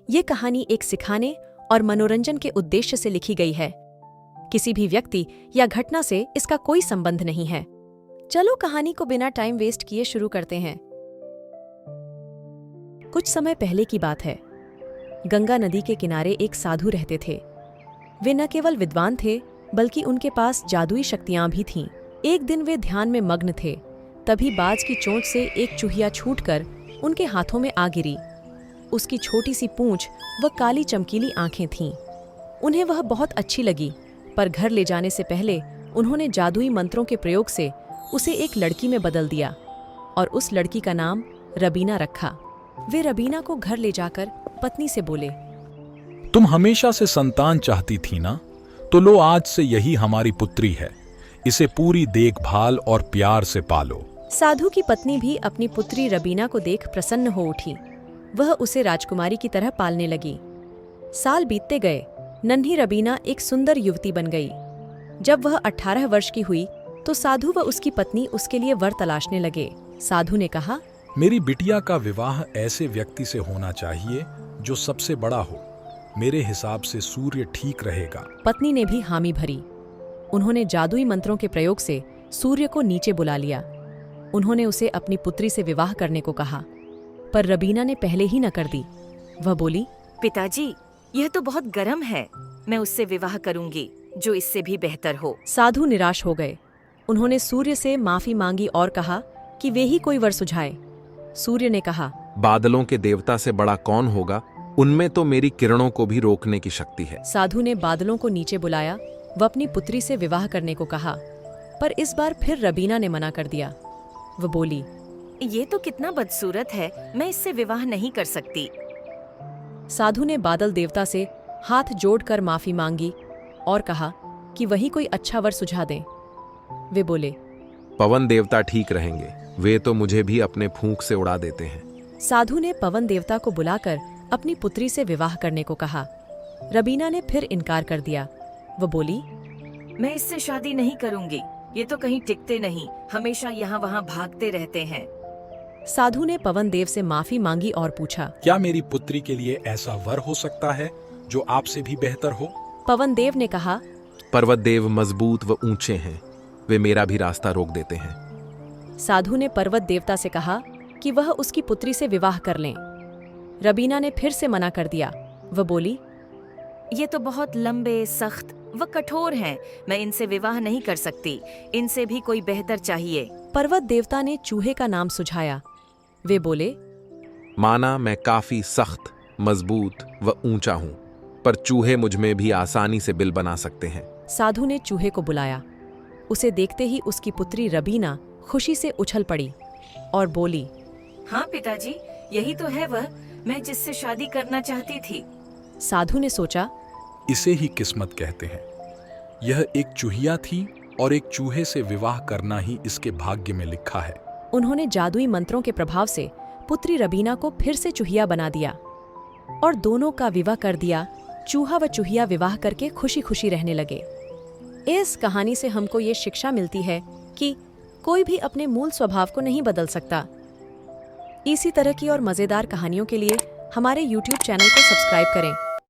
ये कहानी एक सिखाने और मनोरंजन के उद्देश्य से लिखी गई है। किसी भी व्यक्ति या घटना से इसका कोई संबंध नहीं है। चलो कहानी को बिना टाइम वेस्ट किए शुरू करते हैं। कुछ समय पहले की बात है। गंगा नदी के किनारे एक साधु रहते थे। वे न केवल विद्वान थे, बल्कि उनके पास जादुई शक्तियां भी थीं। एक दिन वे ध्यान में मग्न थे, तभी बाज की चोंच से एक चूहिया छूटकर उनके हाथों में आ गिरी। उसकी छोटी सी पूंछ व काली चमकीली आंखें थीं। उन्हें वह बहुत अच्छी लगी, पर घर ले जाने से पहले उन्होंने जादुई मंत्रों के प्रयोग से उसे एक लड़की में बदल दिया और उस लड़की का नाम रबीना रखा। वे रबीना को घर ले जाकर पत्नी से बोले, तुम हमेशा से संतान चाहती थी ना, तो लो आज से यही हमारी पुत्री है। इसे पूरी देखभाल और प्यार से पालो। साधु की पत्नी भी अपनी पुत्री रबीना को देख प्रसन्न हो उठी। वह उसे राजकुमारी की तरह पालने लगी। साल बीतते गए। नन्ही रबीना एक सुंदर युवती बन गई। जब वह 18 वर्ष की हुई तो साधु व उसकी पत्नी उसके लिए वर तलाशने लगे। साधु ने कहा, मेरी बिटिया का विवाह ऐसे व्यक्ति से होना चाहिए जो सबसे बड़ा हो। मेरे हिसाब से सूर्य ठीक रहेगा। पत्नी ने भी हामी भरी। उन्होंने जादुई मंत्रों के प्रयोग से सूर्य को नीचे बुला लिया। उन्होंने उसे अपनी पुत्री से विवाह करने को कहा, पर रबीना ने पहले ही न कर दी। वह बोली, पिताजी, यह तो बहुत गर्म है। मैं उससे विवाह करूंगी जो इससे भी बेहतर हो। साधु निराश हो गए। उन्होंने सूर्य से माफी मांगी और कहा कि वे ही कोई वर सुझाए। सूर्य ने कहा, बादलों के देवता से बड़ा कौन होगा? उनमें तो मेरी किरणों को भी रोकने की शक्ति है। साधु ने बादलों को नीचे बुलाया व अपनी पुत्री से विवाह करने को कहा, पर इस बार फिर रबीना ने मना कर दिया। वह बोली, ये तो कितना बदसूरत है, मैं इससे विवाह नहीं कर सकती। साधु ने बादल देवता से हाथ जोड़कर माफी मांगी और कहा कि वही कोई अच्छा वर सुझा दें। वे बोले, पवन देवता ठीक रहेंगे। वे तो मुझे भी अपने फूंक से उड़ा देते हैं। साधु ने पवन देवता को बुलाकर अपनी पुत्री से विवाह करने को कहा। रबीना ने फिर इनकार कर दिया। वह बोली, मैं इससे शादी नहीं करूंगी। ये तो कहीं टिकते नहीं, हमेशा यहाँ वहाँ भागते रहते हैं। साधु ने पवन देव से माफी मांगी और पूछा, क्या मेरी पुत्री के लिए ऐसा वर हो सकता है जो आपसे भी बेहतर हो? पवन देव ने कहा, पर्वत देव मजबूत व ऊंचे हैं। वे मेरा भी रास्ता रोक देते हैं। साधु ने पर्वत देवता से कहा कि वह उसकी पुत्री से विवाह कर लें। रबीना ने फिर से मना कर दिया। वह बोली, ये तो बहुत लंबे, सख्त व कठोर हैं। मैं इनसे विवाह नहीं कर सकती। इनसे भी कोई बेहतर चाहिए। पर्वत देवता ने चूहे का नाम सुझाया। वे बोले, माना मैं काफी सख्त, मजबूत व ऊंचा हूँ, पर चूहे मुझ में भी आसानी से बिल बना सकते हैं। साधु ने चूहे को बुलाया। उसे देखते ही उसकी पुत्री रबीना खुशी से उछल पड़ी और बोली, हाँ पिताजी, यही तो है वह मैं जिससे शादी करना चाहती थी। साधु ने सोचा, इसे ही किस्मत कहते हैं। यह एक चूहिया थी और एक चूहे से विवाह करना ही इसके भाग्य में लिखा है। उन्होंने जादुई मंत्रों के प्रभाव से पुत्री रबीना को फिर से चूहिया बना दिया और दोनों का विवाह कर दिया। चूहा व चूहिया विवाह करके खुशी खुशी रहने लगे। इस कहानी से हमको ये शिक्षा मिलती है कि कोई भी अपने मूल स्वभाव को नहीं बदल सकता। इसी तरह की और मजेदार कहानियों के लिए हमारे YouTube चैनल को सब्सक्राइब करें।